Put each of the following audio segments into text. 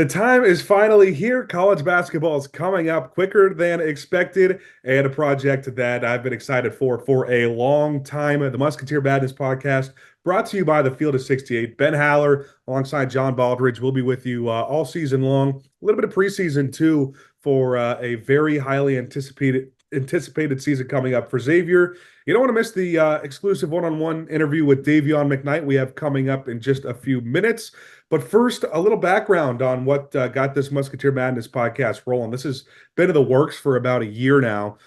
The time is finally here. College basketball is coming up quicker than expected, and a project that I've been excited for a long time. The Musketeer Madness podcast, brought to you by the Field of 68. Ben Haller, alongside John Baldridge, will be with you all season long. A little bit of preseason too, for a very highly anticipated season coming up for Xavier. You don't want to miss the exclusive one-on-one interview with Dayvion McKnight we have coming up in just a few minutes. But first, a little background on what got this Musketeer Madness podcast rolling. This has been in the works for about a year now.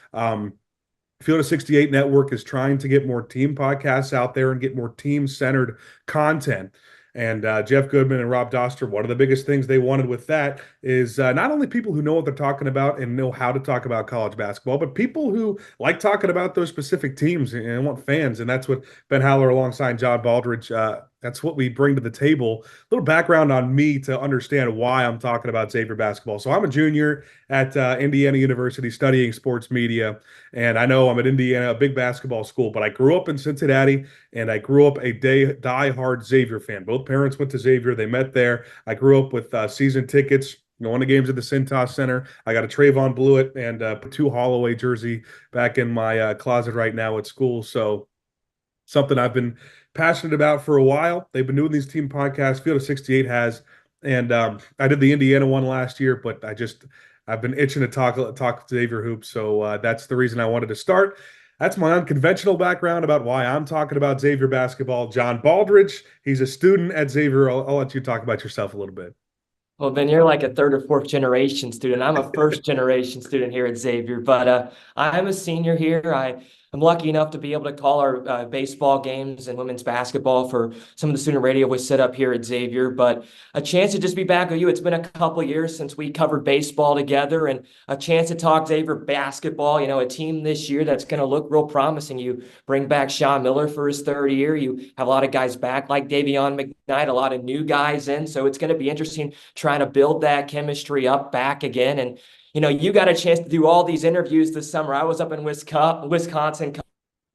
Field of 68 Network is trying to get more team podcasts out there and get more team-centered content. And Jeff Goodman and Rob Doster, one of the biggest things they wanted with that is not only people who know what they're talking about and know how to talk about college basketball, but people who like talking about those specific teams and want fans. And that's what Ben Haller alongside John Baldridge, that's what we bring to the table. A little background on me to understand why I'm talking about Xavier basketball. So I'm a junior at Indiana University studying sports media. And I know I'm at Indiana, a big basketball school, but I grew up in Cincinnati, and I grew up a die-hard Xavier fan. Both parents went to Xavier. They met there. I grew up with season tickets, going to games at the Cintas Center. I got a Trayvon Blewett and a Patu Holloway jersey back in my closet right now at school. So something I've been passionate about for a while. They've been doing these team podcasts. Field of 68 has. And I did the Indiana one last year, but I've been itching to talk Xavier hoops. So that's the reason I wanted to start. That's my unconventional background about why I'm talking about Xavier basketball. John Baldridge, he's a student at Xavier. I'll let you talk about yourself a little bit. Well, Ben, you're like a third or fourth generation student. I'm a first generation student here at Xavier, but I'm a senior here. I'm lucky enough to be able to call our baseball games and women's basketball for some of the student radio we set up here at Xavier. But a chance to just be back with you. It's been a couple of years since we covered baseball together, and a chance to talk Xavier basketball. You know, a team this year that's going to look real promising. You bring back Sean Miller for his third year. You have a lot of guys back like Dayvion McKnight, a lot of new guys in. So it's going to be interesting trying to build that chemistry up back again. And you know, you got a chance to do all these interviews this summer. I was up in Wisconsin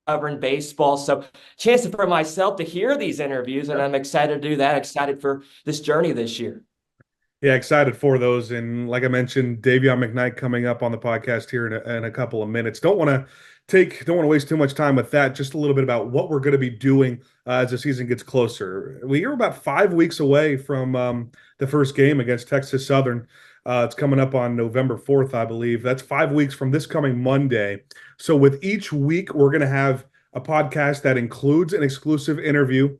covering baseball. So chance for myself to hear these interviews, and I'm excited to do that, excited for this journey this year. Yeah, excited for those. And like I mentioned, Dayvion McKnight coming up on the podcast here in a couple of minutes. Don't want to waste too much time with that. Just a little bit about what we're going to be doing as the season gets closer. We're about 5 weeks away from the first game against Texas Southern. It's coming up on November 4th, I believe. That's 5 weeks from this coming Monday. So with each week, we're going to have a podcast that includes an exclusive interview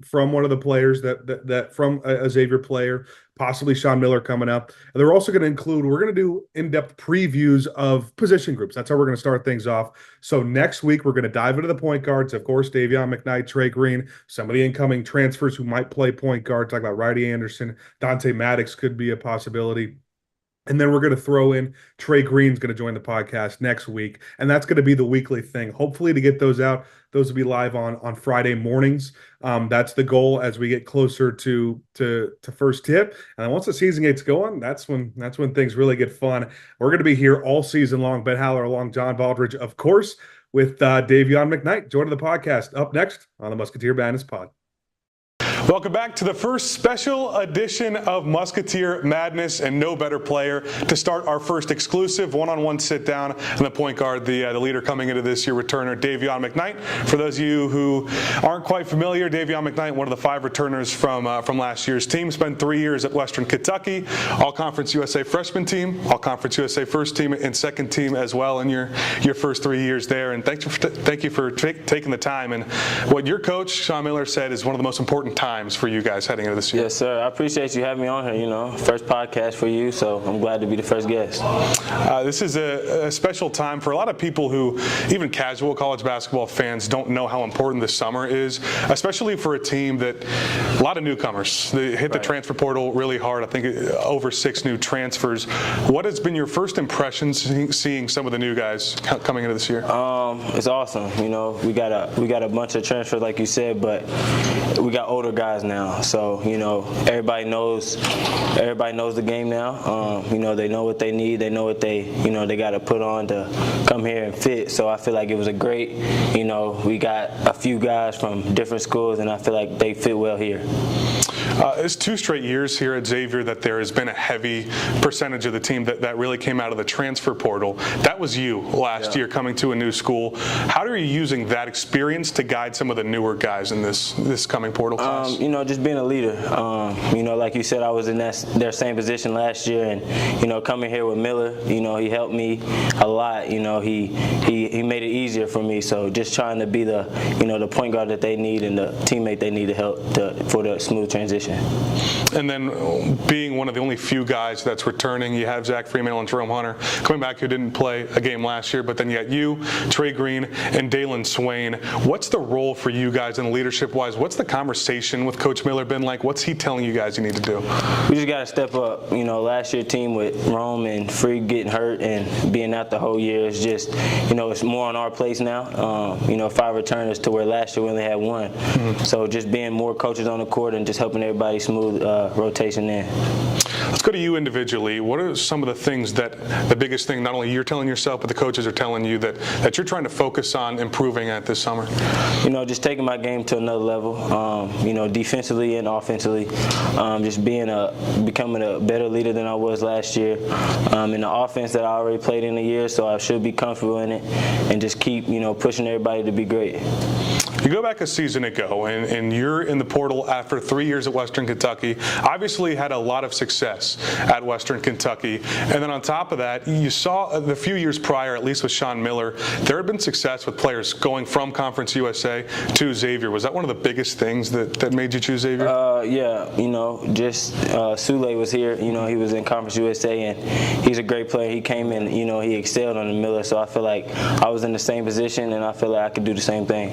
from one of the players that from a Xavier player, possibly Sean Miller coming up. And they're also going to include, we're going to do in-depth previews of position groups. That's how we're going to start things off. So next week, we're going to dive into the point guards. Of course, Dayvion McKnight, Trey Green, some of the incoming transfers who might play point guard. Talk about Riley Anderson, Dante Maddox could be a possibility. And then we're going to throw in Trey Green's going to join the podcast next week. And that's going to be the weekly thing. Hopefully to get those out, those will be live on Friday mornings. That's the goal as we get closer to first tip. And then once the season gets going, that's when things really get fun. We're going to be here all season long. Ben Haller along John Baldridge, of course, with Dayvion McKnight joining the podcast up next on the Musketeer Madness Pod. Welcome back to the first special edition of Musketeer Madness, and no better player to start our first exclusive one-on-one sit-down and the point guard, the leader coming into this year, returner Dayvion McKnight. For those of you who aren't quite familiar, Dayvion McKnight, one of the 5 returners from last year's team, spent 3 years at Western Kentucky, All-Conference USA freshman team, All-Conference USA first team, and second team as well in your first 3 years there. And thank you for taking the time. And what your coach, Sean Miller, said is one of the most important times for you guys heading into this year. Yes, sir. I appreciate you having me on here. You know, first podcast for you, so I'm glad to be the first guest. This is a special time for a lot of people who, even casual college basketball fans, don't know how important this summer is, especially for a team that a lot of newcomers. They hit the transfer portal really hard. I think over 6 new transfers. What has been your first impression seeing some of the new guys coming into this year? It's awesome. You know, we got a bunch of transfers, like you said, but we got older guys now, so you know everybody knows the game now. You know, they know what they need, they know what they got to put on to come here and fit. So I feel like it was a great, we got a few guys from different schools, and I feel like they fit well here. It's 2 straight years here at Xavier that there has been a heavy percentage of the team that really came out of the transfer portal. That was you last year coming to a new school. How are you using that experience to guide some of the newer guys in this coming portal class? Just being a leader. Like you said, I was in their same position last year, and coming here with Miller, he helped me a lot. He made it easier for me. So just trying to be the point guard that they need and the teammate they need to help for the smooth transition. And then being one of the only few guys that's returning, you have Zach Freeman and Jerome Hunter coming back who didn't play a game last year, but then you got you, Trey Green, and Dalen Swain. What's the role for you guys in leadership-wise? What's the conversation with Coach Miller been like? What's he telling you guys you need to do? We just got to step up. Last year team with Rome and Free getting hurt and being out the whole year is just, it's more on our plates now. 5 returners to where last year we only had 1. Mm-hmm. So just being more coaches on the court and just helping everybody smooth rotation in. Let's go to you individually. What are some of the things the biggest thing, not only you're telling yourself, but the coaches are telling you that you're trying to focus on improving at this summer? Just taking my game to another level, defensively and offensively. Just becoming a better leader than I was last year. In the offense that I already played in a year, so I should be comfortable in it, and just keep, pushing everybody to be great. You go back a season ago, and you're in the portal after 3 years at Western Kentucky. Obviously had a lot of success at Western Kentucky. And then on top of that, you saw the few years prior, at least with Sean Miller, there had been success with players going from Conference USA to Xavier. Was that one of the biggest things that made you choose Xavier? Sule was here. He was in Conference USA, and he's a great player. He came in, he excelled on the Miller, so I feel like I was in the same position, and I feel like I could do the same thing.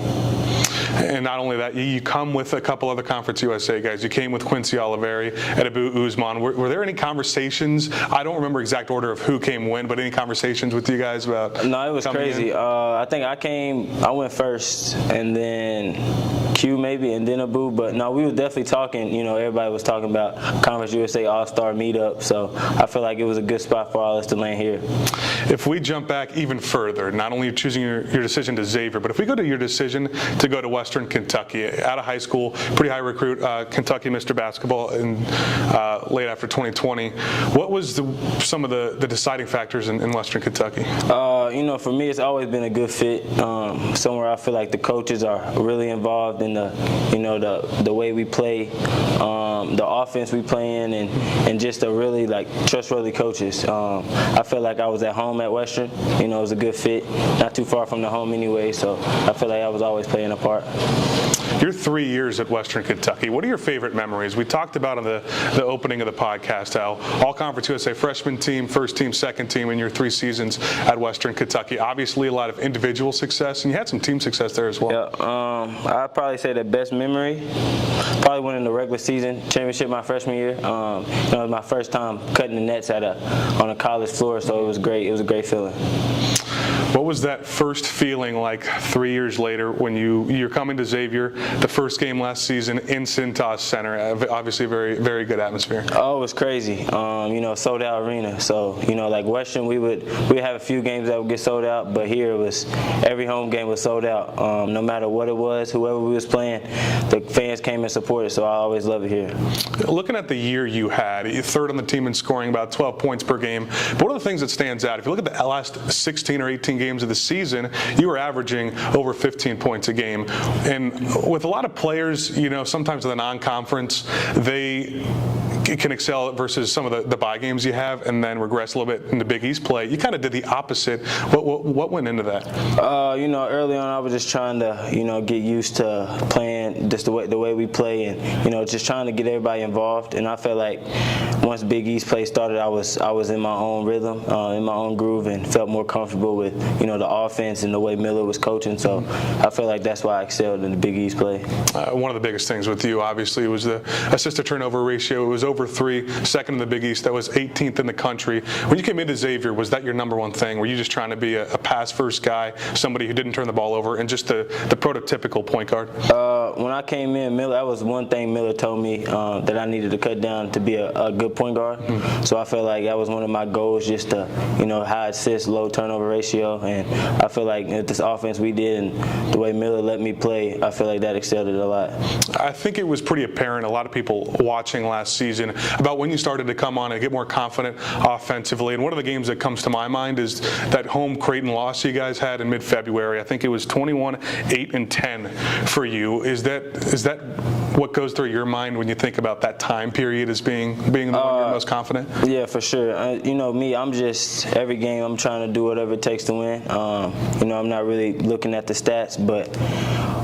And not only that, you come with a couple other Conference USA guys. You came with Quincy Oliveri and Abu Usman. Were there any conversations? I don't remember exact order of who came when, but any conversations with you guys about? No, it was crazy. I think I went first, and then Q maybe, and then Abu. But no, we were definitely talking. Everybody was talking about Conference USA All-Star meetup. So I feel like it was a good spot for all us to land here. If we jump back even further, not only choosing your decision to Xavier, but if we go to your decision to go to Western Kentucky, out of high school, pretty high recruit, Kentucky Mr. Basketball in late after 2020. What was some of the deciding factors in Western Kentucky? For me, it's always been a good fit. Somewhere I feel like the coaches are really involved in the way we play, the offense we play in, and just a really trustworthy coaches. I feel like I was at home at Western. It was a good fit, not too far from the home anyway. So I feel like I was always playing a part. You're 3 years at Western Kentucky. What are your favorite memories? We talked about in the opening of the podcast how All-Conference USA freshman team, first team, second team in your 3 seasons at Western Kentucky. Obviously a lot of individual success, and you had some team success there as well. Yeah, I'd probably say the best memory, probably winning the regular season championship my freshman year. It was my first time cutting the nets on a college floor, so it was great. It was a great feeling. What was that first feeling like 3 years later when you're coming to Xavier, the first game last season in Cintas Center? Obviously a very, very good atmosphere. Oh, it was crazy. Sold out arena. So, like Western, we'd have a few games that would get sold out, but here it was every home game was sold out. No matter what it was, whoever we was playing, the fans came and supported, so I always love it here. Looking at the year you had, you're third on the team in scoring, about 12 points per game. But one of the things that stands out, if you look at the last 16 or 18 games of the season, you were averaging over 15 points a game. And with a lot of players, sometimes in the non-conference, they can excel versus some of the bye games you have and then regress a little bit in the Big East play. You kind of did the opposite. What went into that? Early on I was just trying to, get used to playing just the way we play and, just trying to get everybody involved. And I felt like once Big East play started, I was in my own rhythm, in my own groove, and felt more comfortable with, the offense and the way Miller was coaching. So I feel like that's why I excelled in the Big East play. One of the biggest things with you, obviously, was the assist to turnover ratio. It was over over 3, second in the Big East. That was 18th in the country. When you came into Xavier, was that your number one thing? Were you just trying to be a pass-first guy, somebody who didn't turn the ball over, and just the prototypical point guard? When I came in, Miller, that was one thing Miller told me that I needed to cut down to be a good point guard. So I felt like that was one of my goals, just to, high assist, low turnover ratio. And I feel like with this offense we did and the way Miller let me play, I feel like that excelled it a lot. I think it was pretty apparent, a lot of people watching last season, about when you started to come on and get more confident offensively. And one of the games that comes to my mind is that home Creighton loss you guys had in mid-February. I think it was 21-8-10 for you. Is that what goes through your mind when you think about that time period as being the one you're most confident? Yeah, for sure. Me, I'm just, every game I'm trying to do whatever it takes to win. I'm not really looking at the stats, but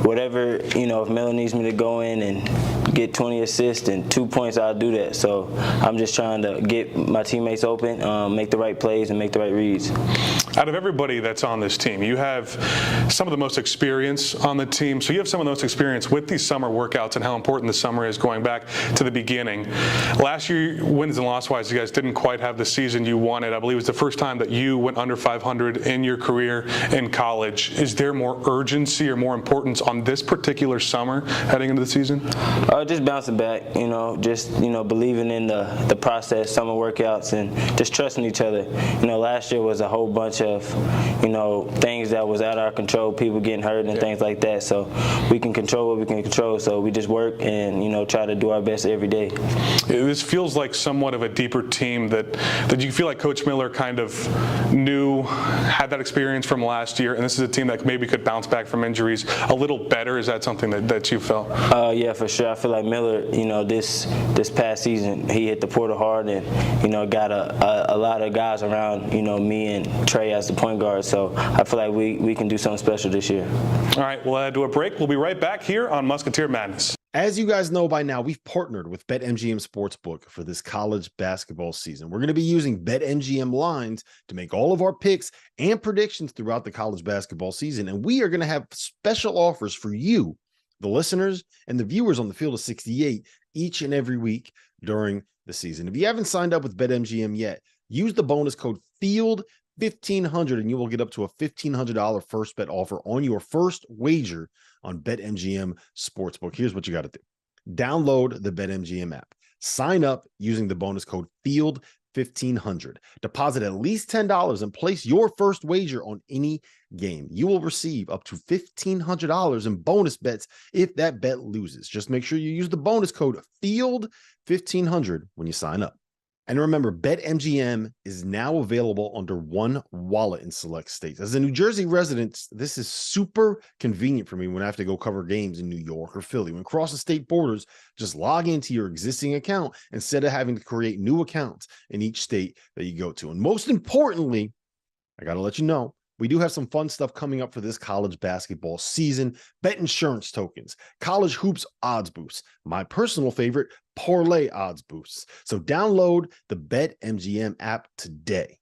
whatever, if Miller needs me to go in and get 20 assists and 2 points, I'll do that. So I'm just trying to get my teammates open, make the right plays, and make the right reads. Out of everybody that's on this team, you have some of the most experience on the team. So you have some of the most experience with these summer workouts and how important the summer is going back to the beginning. Last year, wins and loss-wise, you guys didn't quite have the season you wanted. I believe it was the first time that you went under 500 in your career in college. Is there more urgency or more importance on this particular summer heading into the season? Just bouncing back, believing in the process, summer workouts, and just trusting each other. Last year was a whole bunch of, things that was out of our control, people getting hurt and things like that. So we can control what we can control. So we just work and, try to do our best every day. This feels like somewhat of a deeper team that you feel like Coach Miller kind of knew, had that experience from last year, and this is a team that maybe could bounce back from injuries a little better. Is that something that you felt? Yeah, for sure. I feel like Miller, this past season, he hit the portal hard and, got a lot of guys around, me and Trey as the point guard. So I feel like we can do something special this year. All right, we'll do a break. We'll be right back here on Musketeer Madness. As you guys know by now, we've partnered with BetMGM Sportsbook for this college basketball season. We're going to be using BetMGM lines to make all of our picks and predictions throughout the college basketball season. And we are going to have special offers for you, the listeners and the viewers on the Field of 68 each and every week during the season. If you haven't signed up with BetMGM yet, use the bonus code FIELD1500 and you will get up to a $1,500 first bet offer on your first wager on BetMGM Sportsbook. Here's what you got to do. Download the BetMGM app. Sign up using the bonus code FIELD1500. Deposit at least $10 and place your first wager on any game. You will receive up to $1,500 in bonus bets if that bet loses. Just make sure you use the bonus code FIELD1500 when you sign up. And remember, BetMGM is now available under one wallet in select states. As a New Jersey resident, this is super convenient for me when I have to go cover games in New York or Philly. When crossing state borders, just log into your existing account instead of having to create new accounts in each state that you go to. And most importantly, I got to let you know, we do have some fun stuff coming up for this college basketball season. Bet insurance tokens, college hoops odds boosts, my personal favorite, parlay odds boosts. So download the BetMGM app today.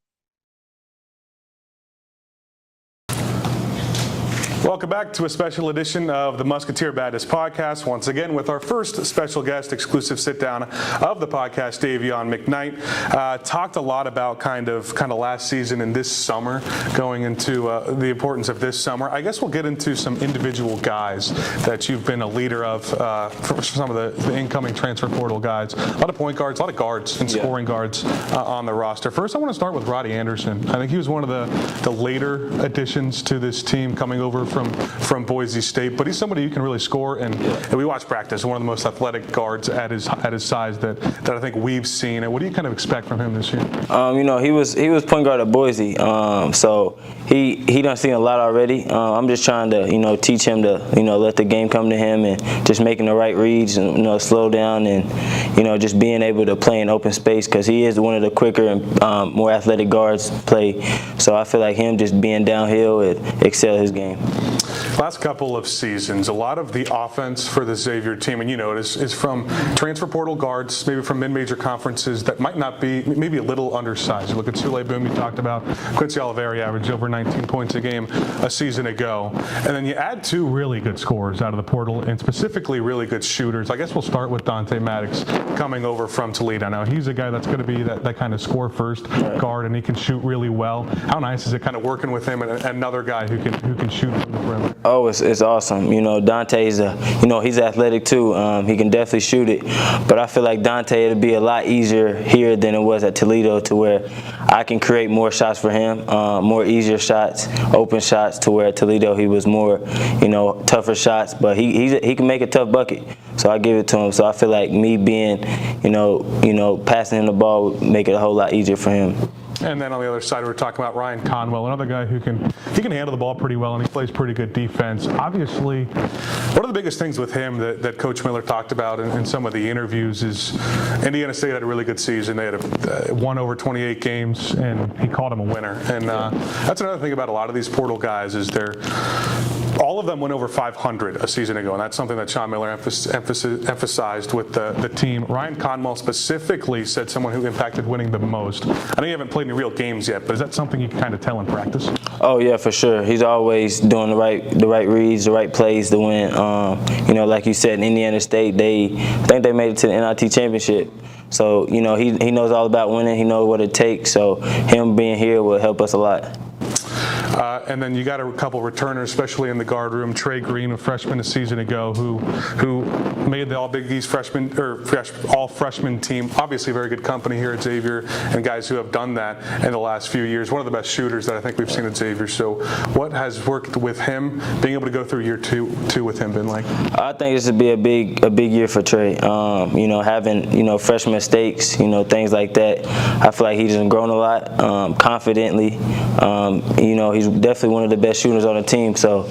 Welcome back to a special edition of the Musketeer Madness podcast. Once again, with our first special guest, exclusive sit-down of the podcast, Dayvion McKnight. Talked a lot about kind of last season and this summer, going into the importance of this summer. I guess we'll get into some individual guys that you've been a leader of for some of the incoming transfer portal guys. A lot of point guards, a lot of guards and scoring guards on the roster. First, I want to start with Roddy Anderson. I think he was one of the later additions to this team coming over from Boise State, but he's somebody who can really score, and we watched practice. One of the most athletic guards at his size that I think we've seen. And what do you kind of expect from him this year? He was point guard at Boise, so he done seen a lot already. I'm just trying to teach him to let the game come to him and just making the right reads and slow down and just being able to play in open space, because he is one of the quicker and more athletic guards play. So I feel like him just being downhill, it excel his game. last couple of seasons, a lot of the offense for the Xavier team, and you know it, is from transfer portal guards, maybe from mid-major conferences that might not be, maybe a little undersized. You look at Sule Boom, you talked about Quincy Oliveri averaged over 19 points a game a season ago. And then you add two really good scorers out of the portal, and specifically really good shooters. I guess we'll start with Dante Maddox coming over from Toledo. Now, he's a guy that's going to be that kind of score-first guard, and he can shoot really well. How nice is it kind of working with him and another guy who can shoot from the perimeter? Oh, it's awesome. You know, Dante's he's athletic too. He can definitely shoot it. But I feel like Dante, it'll be a lot easier here than it was at Toledo, to where I can create more shots for him, more easier shots, open shots, to where at Toledo he was more, tougher shots. But he can make a tough bucket. So I give it to him. So I feel like me being, passing him the ball would make it a whole lot easier for him. And then on the other side, we're talking about Ryan Conwell, another guy who can handle the ball pretty well, and he plays pretty good defense. Obviously, one of the biggest things with him that Coach Miller talked about in some of the interviews is Indiana State had a really good season. They had won over 28 games, and he called him a winner. And that's another thing about a lot of these portal guys is all of them went over 500 a season ago, and that's something that Sean Miller emphasized with the team. Ryan Conwell specifically said someone who impacted winning the most. I know you haven't played any real games yet, but is that something you can kind of tell in practice? Oh yeah, for sure. He's always doing the right reads, the right plays to win. Like you said, in Indiana State, I think they made it to the NIT championship. So he knows all about winning. He knows what it takes. So him being here will help us a lot. And then you got a couple returners, especially in the guard room. Trey Green, a freshman a season ago, who made the All Big East all freshman team. Obviously, very good company here at Xavier, and guys who have done that in the last few years. One of the best shooters that I think we've seen at Xavier. So, what has worked with him? Being able to go through year two with him been like? I think this would be a big year for Trey. Having freshman mistakes, things like that. I feel like he's grown a lot, confidently. He's definitely one of the best shooters on the team. So,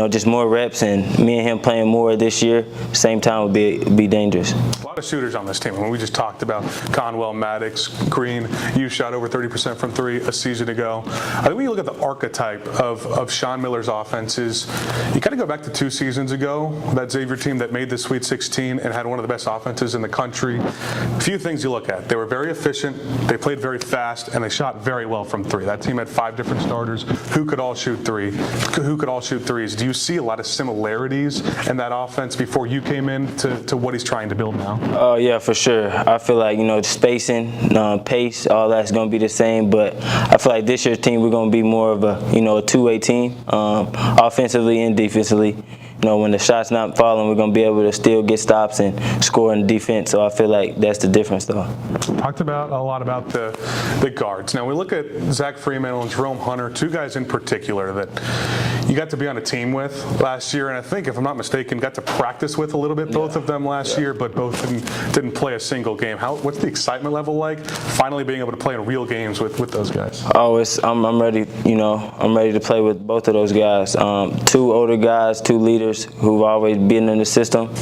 just more reps, and me and him playing more this year, same time would be dangerous. A lot of shooters on this team. When we just talked about Conwell, Maddox, Green, you shot over 30% from three a season ago. I think when you look at the archetype of Sean Miller's offenses, you kind of go back to 2 seasons ago, that Xavier team that made the Sweet 16 and had one of the best offenses in the country. A few things you look at. They were very efficient, they played very fast, and they shot very well from three. That team had 5 different starters who could all shoot threes. Do you see a lot of similarities in that offense before you came in to what he's trying to build now? Oh yeah, for sure. I feel like spacing, pace, all that's going to be the same. But I feel like this year's team, we're going to be more of a two-way team, offensively and defensively. When the shot's not falling, we're going to be able to still get stops and score in defense. So I feel like that's the difference, though. Talked a lot about the guards. Now we look at Zach Freemantle and Jerome Hunter, 2 guys in particular that you got to be on a team with last year, and I think, if I'm not mistaken, got to practice with a little bit, both of them last year, but both didn't play a single game. What's the excitement level like? Finally being able to play in real games with those guys. Oh, I'm ready. I'm ready to play with both of those guys. 2 older guys, 2 leaders who've always been in the system.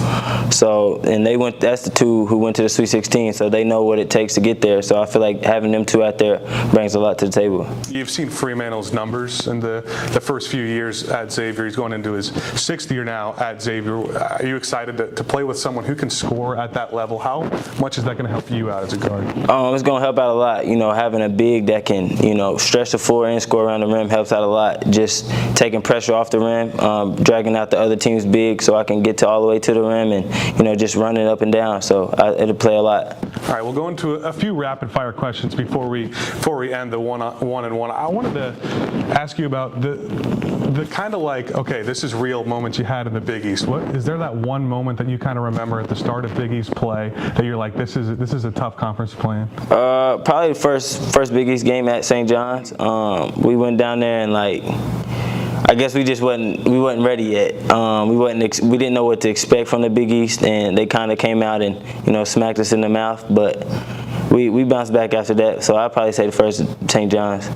So, and that's the 2 who went to the Sweet 16, so they know what it takes to get there. So I feel like having them 2 out there brings a lot to the table. You've seen Fremantle's numbers in the first few years at Xavier. He's going into his 6th year now at Xavier. Are you excited to play with someone who can score at that level? How much is that going to help you out as a guard? It's going to help out a lot. Having a big that can, stretch the floor and score around the rim helps out a lot. Just taking pressure off the rim, dragging out the other team's big so I can get all the way to the rim and, just running up and down. So it'll play a lot. All right, we'll go into a few rapid-fire questions before we end the one-on-one. I wanted to ask you about the kind of like, okay, this is real moments you had in the Big East. Is there that one moment that you kind of remember at the start of Big East play that you're like, this is a tough conference to play in? Probably the first Big East game at St. John's. We went down there and I guess we wasn't ready yet. We didn't know what to expect from the Big East, and they kind of came out and smacked us in the mouth. But we bounced back after that. So I'd probably say the first St. John's.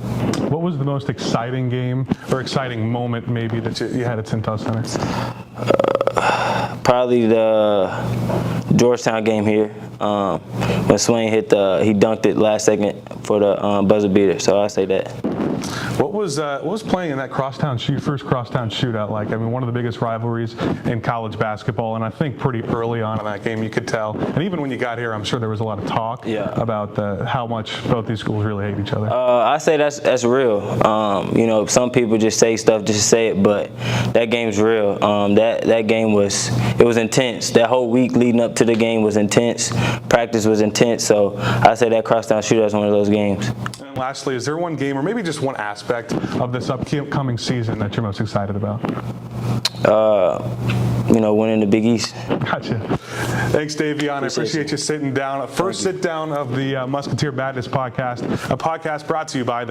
What was the most exciting game or exciting moment maybe that you had at Cintas Center? Probably the Georgetown game here. When Swain he dunked it last second for the buzzer beater. So I say that. What was playing in that first crosstown shootout like? I mean, one of the biggest rivalries in college basketball, and I think pretty early on in that game you could tell. And even when you got here, I'm sure there was a lot of talk about how much both these schools really hate each other. I say that's real. You know, some people just say stuff just to say it, but that game's real. That game was intense. That whole week leading up to the game was intense. Practice was intense. So I say that crosstown shootout is one of those games. And lastly, is there one game or maybe just one aspect of this upcoming season that you're most excited about? You know, winning the Big East. Gotcha. Thanks, Dayvion. I appreciate you sitting down. First sit down of the Musketeer Madness podcast, a podcast brought to you by the